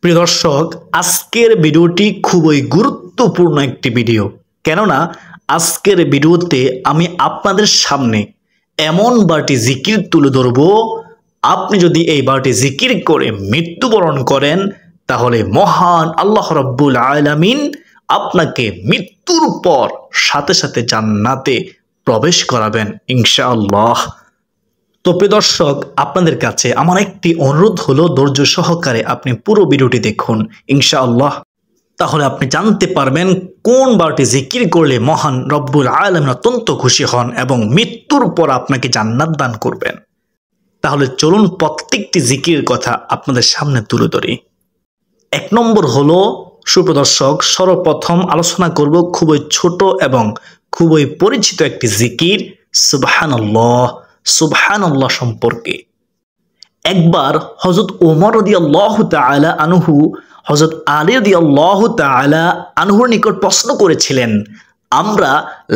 প্রিয় দর্শক, আজকের ভিডিওটি খুবই গুরুত্বপূর্ণ একটি ভিডিও। কেননা আজকের ভিডিওতে আমি আপনাদের সামনে এমন বারটি জিকির তুলে ধরব, আপনি যদি এই বারটি জিকির করে মৃত্যুবরণ করেন তাহলে মহান আল্লাহ রাব্বুল আলামিন আপনাকে মৃত্যুর পর সাথে সাথে জান্নাতে প্রবেশ করাবেন ইনশাআল্লাহ। তো প্রিয় দর্শক, আপনাদের কাছে আমার একটি অনুরোধ হলো, ধৈর্য সহকারে আপনি পুরো ভিডিওটি দেখুন ইনশাআল্লাহ। তাহলে আপনি জানতে পারবেন কোন বারটি জিকির করলে মহান রব্বুল আলামিন অত্যন্ত খুশি হন এবং মৃত্যুর পর আপনাকে জান্নাত দান করবেন। তাহলে চলুন প্রত্যেকটি জিকিরের কথা আপনাদের সামনে তুলে ধরি। এক নম্বর হলো, সুপ্রিয় দর্শক, সর্বপ্রথম আলোচনা করব খুবই ছোট এবং খুবই পরিচিত একটি জিকির সুবহানাল্লাহ। সুবহানাল্লাহ সম্পর্কে একবার হযরত ওমর রাদিয়াল্লাহু তাআলা আনহু হযরত আলী রাদিয়াল্লাহু তাআলা আনহুর নিকট প্রশ্ন করেছিলেন, আমরা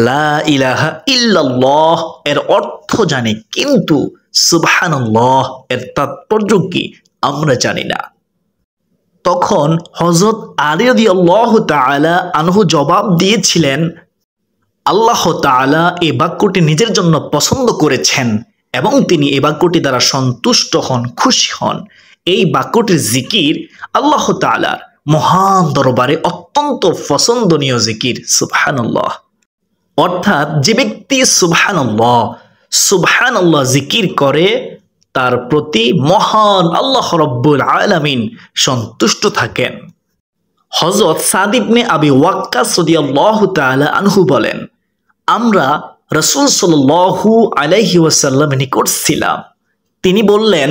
লা ইলাহা ইল্লাল্লাহ এর অর্থ জানি, কিন্তু সুবহানাল্লাহ এর তাৎপর্য কি আমরা জানি না। তখন হযরত আলী রাদিয়াল্লাহু তাআলা আনহু জবাব দিয়েছিলেন, আল্লাহ তাআলা এই বাক্যটি নিজের জন্য পছন্দ করেছেন এবং তিনি এই বাক্যটি দ্বারা সন্তুষ্ট হন, খুশি হন। এই বাক্যটির জিকির আল্লাহ তাআলার মহান দরবারে অত্যন্ত পছন্দনীয় জিকির সুবহানাল্লাহ। অর্থাৎ যে ব্যক্তি সুবহানাল্লাহ সুবহানাল্লাহ জিকির করে তার প্রতি মহান আল্লাহ রাব্বুল আলামিন সন্তুষ্ট থাকেন। হযরত সাদ ইবনে আবি ওয়াক্কাস রাদিয়াল্লাহু তাআলা আনহু বলেন, আমরা রাসূল সাল্লাল্লাহু আলাইহি ওয়াসাল্লামের নিকট ছিলাম। তিনি বললেন,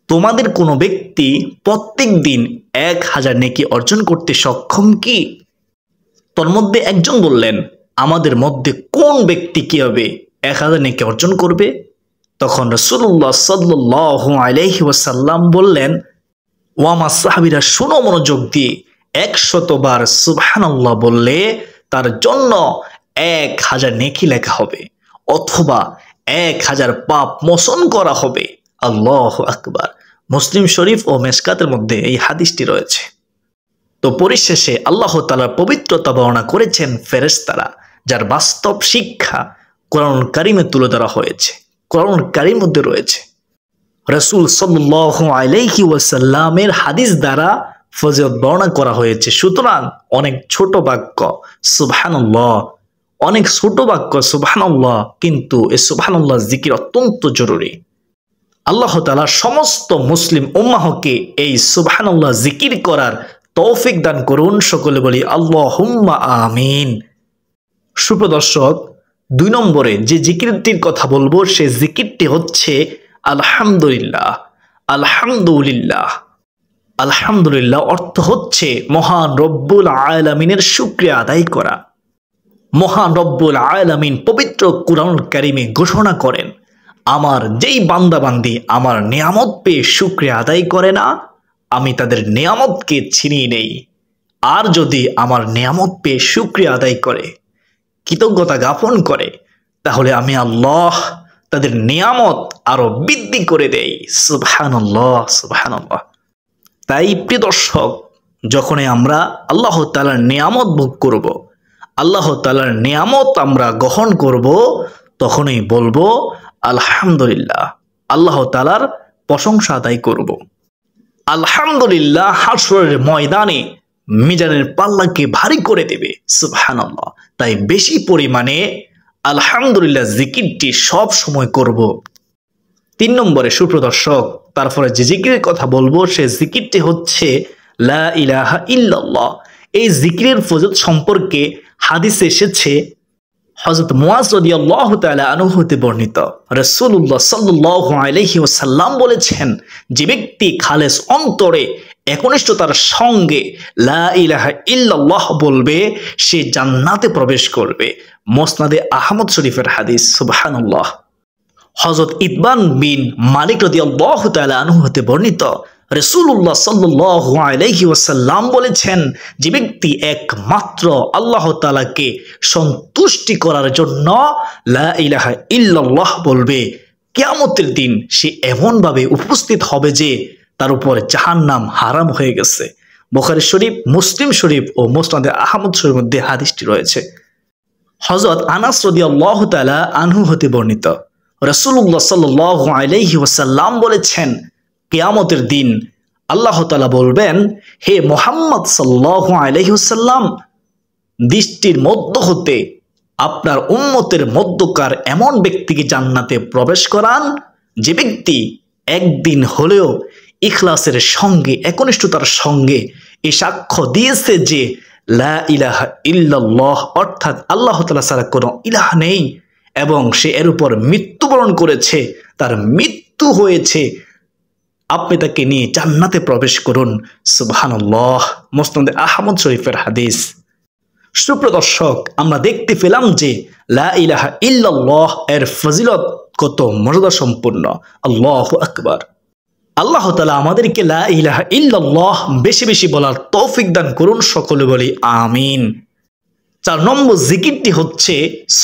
তোমাদের কোনো ব্যক্তি প্রত্যেক দিন 1000 নেকি অর্জন করতে সক্ষম কি? তোর মধ্যে একজন বললেন, আমাদের মধ্যে কোন ব্যক্তি কি হবে 1000 নেকি অর্জন করবে? তখন রাসূলুল্লাহ সাল্লাল্লাহু আলাইহি ওয়াসাল্লাম বললেন, ও আমার সাহাবীরা শোনো মনোযোগ দিয়ে, 100 বার সুবহানাল্লাহ বললে তার জন্য 1000 নেকি লেখা হবে, অথবা 1000 পাপ মোচন করা হবে। আল্লাহু আকবার। মুসলিম শরীফ ও মেশকাতের মধ্যে এই হাদিসটি রয়েছে। তো পরিশেষে আল্লাহ তাআলার পবিত্রতা বর্ণনা করেছেন ফেরেশতারা, যার বাস্তব শিক্ষা কোরআনুল কারীমে তুলে ধরা হয়েছে। কোরআনুল কারীমের মধ্যে রয়েছে রাসূল সাল্লাল্লাহু আলাইহি ওয়াসাল্লামের হাদিস দ্বারা ফজিলত বর্ণনা করা হয়েছে। সুতরাং অনেক ছোট বাক্য সুবহানাল্লাহ, অনেক ছোট বাক্য সুবহানাল্লাহ, কিন্তু এই সুবহানাল্লাহ জিকির অত্যন্ত জরুরি। আল্লাহ তাআলা সমস্ত মুসলিম উম্মাহকে এই সুবহানাল্লাহ জিকির করার তৌফিক দান করুন। সকলে বলি আল্লাহুম্মা আমিন। সুপ্রিয় দর্শক, 2 নম্বরে যে জিকিরটির কথা বলবো সে জিকিরটি হচ্ছে আলহামদুলিল্লাহ। আলহামদুলিল্লাহ আলহামদুলিল্লাহ অর্থ হচ্ছে মহান রব্বুল আলামিনের শুকরিয়া আদায় করা। মহান রব্বুল আলামিন পবিত্র কুরআনুল কারীমে ঘোষণা করেন, আমার যেই বান্দাবান্দি আমার নিয়ামত পেয়ে শুকরিয়া আদায় করে না, আমি তাদের নিয়ামতকে ছিনিয়ে নেই। আর যদি আমার নিয়ামত পেয়ে শুকরিয়া আদায় করে, কৃতজ্ঞতা জ্ঞাপন করে, তাহলে আমি আল্লাহ তাদের নিয়ামত আরো বৃদ্ধি করে দেই। সুবহানাল্লাহ সুবহানাল্লাহ। তাই প্রিয় দর্শক, যখনই আমরা আল্লাহ তাআলার নিয়ামত ভোগ করব, আল্লাহ তাআলার নিয়ামত আমরা গ্রহণ করব, তখনই বলবো আলহামদুলিল্লাহ, আল্লাহ তাআলার প্রশংসা আদায় করব। আলহামদুলিল্লাহ হাশরের ময়দানে মিজানের পাল্লাকে ভারী করে দেবে। সুবহানাল্লাহ। তাই বেশি পরিমাণে আলহামদুলিল্লাহ জিকিরটি সব সময় করব। 3 নম্বরে সুপ্রিয় দর্শক, তারপরে যে জিকিরের কথা বলবো সে জিকিরটি হচ্ছে লা ইলাহা ইল্লাল্লাহ। এই জিকিরের ফজিলত সম্পর্কে হাদিসে এসেছে, হযরত মুআজ রাদিয়াল্লাহু তাআলা আনহু হতে বর্ণিত, রাসূলুল্লাহ সাল্লাল্লাহু আলাইহি ওয়াসাল্লাম বলেছেন, যে ব্যক্তি খালেস অন্তরে একনিষ্ঠতার সঙ্গে লা ইলাহা ইল্লাল্লাহ বলবে সে জান্নাতে প্রবেশ করবে। মুসনাদে আহমদ শরীফের হাদিস। সুবহানাল্লাহ। হযরত ইতবান বিন মালিক রাদিয়াল্লাহু তাআলা আনহু হতে বর্ণিত, রাসূলুল্লাহ সাল্লাল্লাহু আলাইহি ওয়াসাল্লাম বলেছেন, যে ব্যক্তি একমাত্র আল্লাহ তাআলাকে সন্তুষ্টি করার জন্য লা ইলাহা ইল্লাল্লাহ বলবে, কিয়ামতের দিন সে এমনভাবে উপস্থিত হবে যে তার উপরে জাহান্নাম হারাম হয়ে গেছে। বুখারী শরীফ, মুসলিম শরীফ ও মুসনাদে আহমদ শরীফের মধ্যে হাদিসটি রয়েছে। হযরত আনাস রাদিয়াল্লাহু তাআলা আনহু হতে বর্ণিত, রাসূলুল্লাহ সাল্লাল্লাহু আলাইহি ওয়াসাল্লাম বলেছেন, কিয়ামতের দিন আল্লাহ তাআলা বলবেন, হে মুহাম্মদ সাল্লাল্লাহু আলাইহি ওয়াসাল্লাম, দৃষ্টির মধ্য হতে আপনার উম্মতের মধ্যকার এমন ব্যক্তিকে জান্নাতে প্রবেশ করান যে ব্যক্তি একদিন হলেও ইখলাসের সঙ্গে, একনিষ্ঠতার সঙ্গে এই সাক্ষ্য দিয়েছে যে লা ইলাহা ইল্লাল্লাহ, অর্থাৎ আল্লাহ তাআলা ছাড়া কোনো ইলাহ নেই, এবং সে এর উপর মৃত্যুবরণ করেছে, তার মৃত্যু হয়েছে, আপনি তাকে নিয়ে জান্নাতে প্রবেশ করুন। সুবহানাল্লাহ। মুসনাদে আহমদ শরীফের হাদিস। সুপ্রিয় দর্শক, আমরা দেখতে পেলাম যে লা ইলাহা ইল্লাল্লাহ এর ফজিলত কত মর্যাদা সম্পূর্ণ। আল্লাহু আকবার। আল্লাহ তাআলা আমাদেরকে লা ইলাহা ইল্লাল্লাহ বেশি বেশি বলার তৌফিক দান করুন। সকলে বলি আমিন। 4 নম্বর জিকিরটি হচ্ছে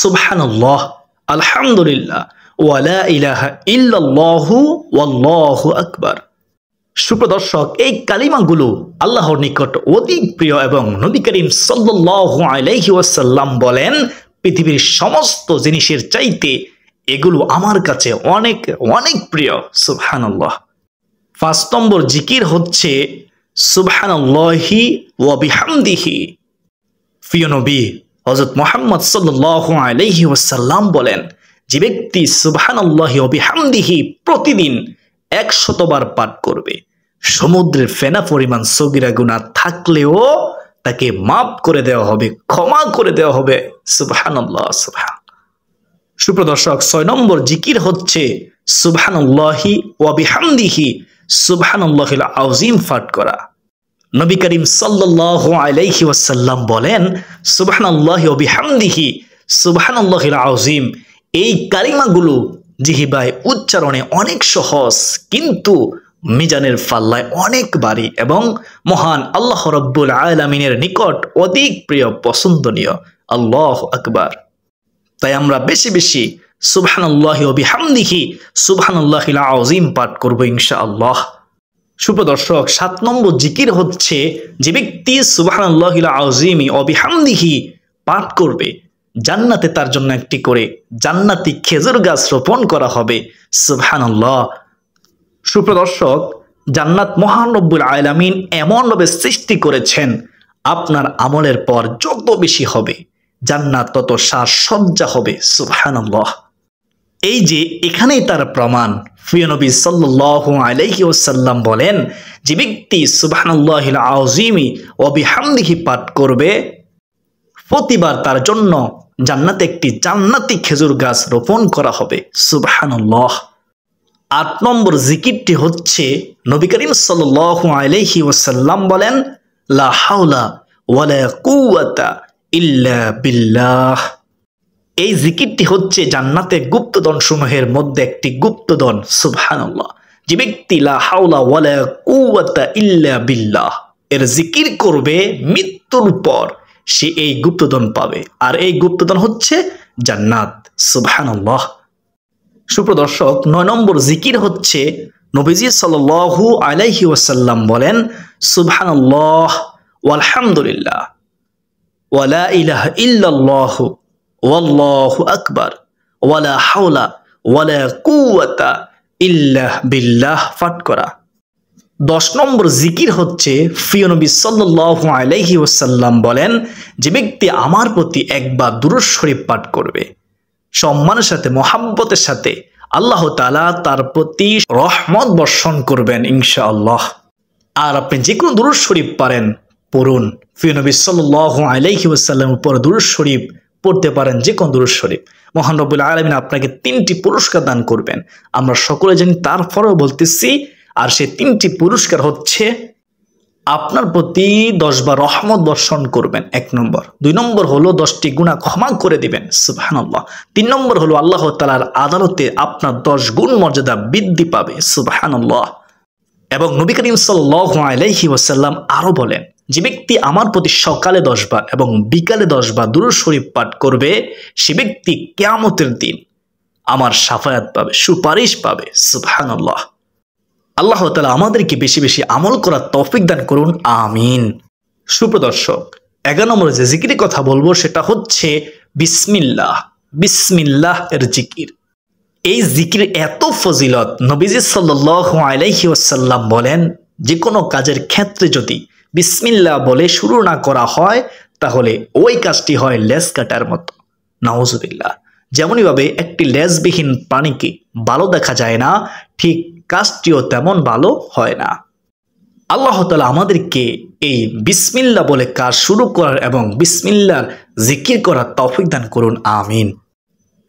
সুবহানাল্লাহ, আলহামদুলিল্লাহ, ওয়া লা ইলাহা ইল্লাল্লাহু ওয়াল্লাহু আকবার। সুপ্রিয় দর্শক, এই কালিমাগুলো আল্লাহর নিকট অধিক প্রিয় এবং নবী করিম সাল্লাল্লাহু আলাইহি ওয়াসাল্লাম বলেন, পৃথিবীর সমস্ত জিনিসের চাইতে এগুলো আমার কাছে অনেক অনেক প্রিয়। সুবহানাল্লাহ। 5 নম্বর জিকির হচ্ছে সুবহানাল্লাহি ওয়া বিহামদিহি। প্রিয় নবী হযরত মুহাম্মদ সাল্লাল্লাহু আলাইহি ওয়াসাল্লাম বলেন, যে ব্যক্তি সুবহানাল্লাহি ওয়া বিহামদিহি প্রতিদিন 100 বার পাঠ করবে, সমুদ্রের ফেনা পরিমাণ সগীরা গুনাহ থাকলেও তাকে মাফ করে দেওয়া হবে, ক্ষমা করে দেওয়া হবে। সুবহানাল্লাহ, সুবহান। সুপ্রিয় দর্শক, 6 নম্বর জিকির হচ্ছে সুবহানাল্লাহি ওয়া বিহামদিহি সুবহানাল্লাহিল আযীম পাঠ করা। নবী করিম সাল্লাল্লাহু আলাইহি ওয়াসাল্লাম বলেন, সুবহানাল্লাহি ওয়া বিহামদিহি সুবহানাল্লাহিল আযীম। এই কালিমাগুলো জিহ্বায় উচ্চারণে অনেক সহজ, কিন্তু মিজানের পাল্লায় অনেক ভারী এবং মহান আল্লাহ রাব্বুল আলামিনের নিকট অধিক প্রিয়, পছন্দনীয়। আল্লাহু আকবার। তাই আমরা বেশি বেশি সুবহানাল্লাহি ওয়া বিহামদিহি সুবহানাল্লাহিল আযীম পাঠ করব ইনশাআল্লাহ। সুপ্রিয় দর্শক, 7 নম্বর জিকির হচ্ছে, যে ব্যক্তি সুবহানাল্লাহিল আযীম ওয়া বিহামদিহি পাঠ করবে, জান্নাতে তার জন্য একটি করে জান্নাতি খেজুর গাছ রোপণ করা হবে। সুবহানাল্লাহ। সুপ্রিয় দর্শক, জান্নাত মহান রব্বুল আলামিন এমনভাবে সৃষ্টি করেছেন, আপনার আমলের পর যত বেশি হবে জান্নাত তত সাজসজ্জা হবে। সুবহানাল্লাহ। এই যে এখানেই তার প্রমাণ। প্রিয় নবী সাল্লাল্লাহু আলাইহি ওয়াসাল্লাম বলেন, যে ব্যক্তি সুবহানাল্লাহিল আযীম ওয়া বিহামদিহি পাঠ করবে, প্রতিবার তার জন্য জান্নাতে একটি জান্নাতি খেজুর গাছ রোপণ করা হবে। সুবহানাল্লাহ। 8 নম্বর জিকিরটি হচ্ছে, নবী করিম সাল্লাল্লাহু আলাইহি ওয়াসাল্লাম বলেন, লা হাওলা ওয়ালা কুওয়াতা ইল্লা বিল্লাহ। এই জিকিরটি হচ্ছে জান্নাতে গুপ্তধন সমূহের মধ্যে একটি গুপ্তধন। সুবহানাল্লাহ। যে ব্যক্তি লা হাওলা ওয়ালা কুওয়াতা ইল্লা বিল্লাহ এর জিকির করবে, মৃত্যুর পর সে এই গুপ্তধন পাবে, আর এই গুপ্তধন হচ্ছে জান্নাত। সুবহানাল্লাহ। সুপ্রিয় দর্শক, 9 নম্বর জিকির হচ্ছে, নবীজি সাল্লাল্লাহু আলাইহি ওয়াসাল্লাম বলেন, সুবহানাল্লাহ ওয়ালহামদুলিল্লাহ ওয়া লা ইলাহা ইল্লাল্লাহ ওয়াল্লাহু আকবার ওয়া লা হাওলা ওয়া লা কুওয়াতা ইল্লা বিল্লাহ পাঠ করা। 10 নম্বর জিকির হচ্ছে, প্রিয় নবী সাল্লাল্লাহু আলাইহি ওয়াসাল্লাম বলেন, যে ব্যক্তি আমার প্রতি একবার দুরূদ শরীফ পাঠ করবে, সম্মানের সাথে, মহাব্বতের সাথে আল্লাহ তাআলা তার প্রতি রহমত বর্ষণ করবেন ইনশাআল্লাহ। আর আপনি যে কোনো দুরূদ শরীফ পারেন পড়ুন। প্রিয় নবী সাল্লাল্লাহু আলাইহি ওয়াসাল্লামের উপর দুরূদ শরীফ পড়তে পারেন, যে কোনো দুরূদ শরীফ। মহান রব্বুল আলামিন আপনাকে 3টি পুরস্কার দান করবেন, আমরা সকলে জানি, তারপরেও বলতেছি। আর সেই 3টি পুরস্কার হচ্ছে, আপনার প্রতি 10 বার রহমত বর্ষণ করবেন, 1 নম্বর। 2 নম্বর হলো 10টি গুনাহ ক্ষমা করে দিবেন। সুবহানাল্লাহ। 3 নম্বর হলো আল্লাহ তাআলার আদালতে আপনার 10 গুণ মর্যাদা বৃদ্ধি পাবে। সুবহানাল্লাহ। এবং নবী করিম সাল্লাল্লাহু আলাইহি ওয়াসাল্লাম আরো বলেন, যে ব্যক্তি আমার প্রতি সকালে 10 বার এবং বিকালে 10 বার দুরূদ শরীফ পাঠ করবে, সে ব্যক্তি কিয়ামতের দিন আমার শাফায়াত পাবে, সুপারিশ পাবে। সুবহানাল্লাহ। আল্লাহ তাআলা আমাদেরকে বেশি বেশি আমল করার তৌফিক দান করুন, আমিন। সুপ্রদর্শক, 11 নম্বরে যে জিকিরের কথা বলবো সেটা হচ্ছে বিসমিল্লাহ। বিসমিল্লাহ এর জিকির। এই জিকির এত ফজিলত, নবীজি সাল্লাল্লাহু আলাইহি ওয়াসাল্লাম বলেন, যে কোনো কাজের ক্ষেত্রে যদি বিসমিল্লাহ বলে শুরু না করা হয় তাহলে ওই কাজটি হয় লেজ কাটার মতো। নাউজুবিল্লাহ। যেমনইভাবে একটি লেজবিহীন প্রাণীকে ভালো দেখা যায় না, ঠিক কাজটিও তেমন ভালো হয় না। আল্লাহ তাআলা আমাদেরকে এই বিসমিল্লাহ বলে কাজ শুরু করার এবং বিসমিল্লাহর জিকির করার তৌফিক দান করুন, আমিন।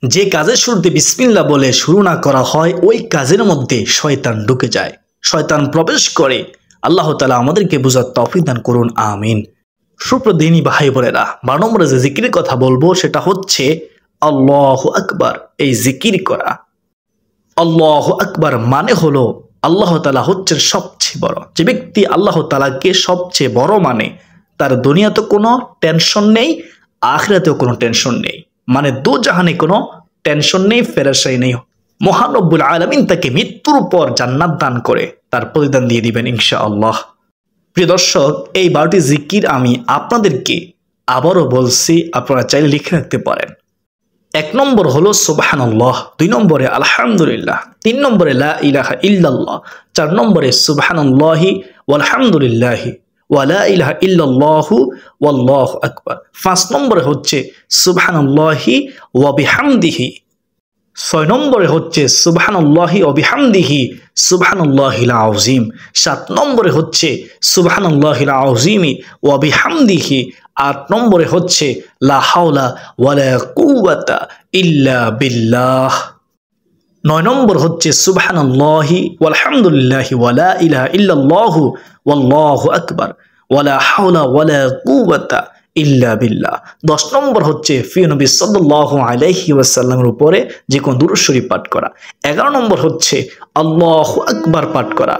যে কাজের শুরুতে বিসমিল্লাহ বলে শুরু না করা হয় ওই কাজের মধ্যে শয়তান ঢুকে যায়, শয়তান প্রবেশ করে। আল্লাহ তাআলা আমাদেরকে বুঝার তৌফিক দান করুন, আমিন। সুপ্রদিনী ভাই বোনেরা, 12 নম্বরে যে জিকিরের কথা বলবো সেটা হচ্ছে আল্লাহু আকবার। এই জিকির করা। আল্লাহু আকবার মানে হলো আল্লাহ তাআলা হচ্ছেন সবচেয়ে বড়। যে ব্যক্তি আল্লাহ তাআলাকে সবচেয়ে বড় মানে তার দুনিয়াতে কোনো টেনশন নেই, আখিরাতেও কোনো টেনশন নেই, মানে দুজাহানে কোনো টেনশন নেই, ফেরেশানি নেই। মহান রব্বুল আলামিন তাকে মৃত্যুর পর জান্নাত দান করে তার প্রতিদান দিয়ে দিবেন ইনশাআল্লাহ। প্রিয় দর্শক, এই 12টি জিকির আমি আপনাদেরকে আবারও বলছি, আপনারা চাইলে লিখে রাখতে পারেন। 1 নম্বর হলো সুবহানাল্লাহ, 2 নম্বরে আলহামদুলিল্লাহ, 3 নম্বরে লা ইলাহা ইল্লাল্লাহ, 4 নম্বরে সুবহানাল্লাহি ওয়ালহামদুলিল্লাহি ওয়া লা ইলাহা ইল্লাল্লাহু ওয়াল্লাহু আকবার, 5 নম্বরে হচ্ছে সুবহানাল্লাহি ওয়া বিহামদিহি, 6 নম্বরে হচ্ছে সুবহানাল্লাহি ওয়া বিহামদিহি সুবহানাল্লাহিল আযীম, 7 নম্বরে হচ্ছে সুবহানাল্লাহিল আযীমি ওয়া বিহামদিহি, 8 নম্বরে হচ্ছে লা হাওলা ওয়ালা কুওয়াতা ইল্লা বিল্লাহ, 9 নম্বর হচ্ছে সুবহানাল্লাহি ওয়ালহামদুলিল্লাহি ওয়া লা ইলাহা ইল্লাল্লাহু ওয়াল্লাহু আকবার ওয়ালা হাওলা ওয়ালা কুওয়াতা ইল্লা বিল্লাহ, 10 নম্বর হচ্ছে প্রিয় নবী সাল্লাল্লাহু আলাইহি ওয়াসাল্লামের উপরে যে কোন দুরূদ শরীফ পাঠ করা, 11 নম্বর হচ্ছে আল্লাহু আকবার পাঠ করা,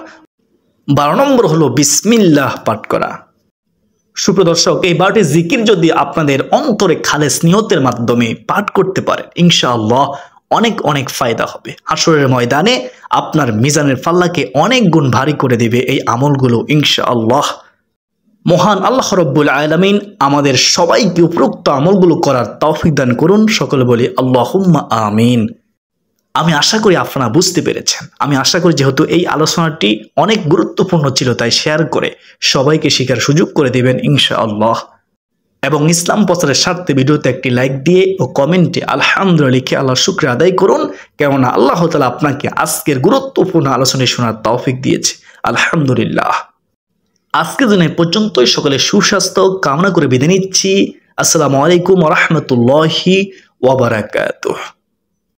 12 নম্বর হলো বিসমিল্লাহ পাঠ করা। সুপ্রিয় দর্শক, এই 12টি জিকির যদি আপনাদের অন্তরে খালেস নিয়তের মাধ্যমে পাঠ করতে পারেন ইনশাআল্লাহ অনেক অনেক ফায়দা হবে। হাসরের ময়দানে আপনার মিজানের পাল্লাকে অনেক গুণ ভারী করে দিবে এই আমলগুলো ইনশাআল্লাহ। মহান আল্লাহ রাব্বুল আলামিন আমাদের সবাইকে উপরোক্ত আমলগুলো করার তৌফিক দান করুন। সকলে বলি আল্লাহুম্মা আমিন। আমি আশা করি আপনারা বুঝতে পেরেছেন। আমি আশা করি যেহেতু এই আলোচনাটি অনেক গুরুত্বপূর্ণ ছিল তাই শেয়ার করে সবাইকে শেখার সুযোগ করে দিবেন ইনশাআল্লাহ। এবং ইসলাম প্রচারের স্বার্থে ভিডিওতে একটি লাইক দিয়ে ও কমেন্টে আলহামদুলিল্লাহ লিখে আল্লাহর শুকর আদায় করুন, কেননা আল্লাহ তাআলা আপনাকে আজকের গুরুত্বপূর্ণ আলোচনা শোনার তৌফিক দিয়েছে। আলহামদুলিল্লাহ। আজকের দিন পর্যন্তই। সকলে সুস্বাস্থ্য কামনা করে বিদায় নিচ্ছি। আসসালামু আলাইকুম ওয়া রাহমাতুল্লাহি ওয়া বারাকাতুহু।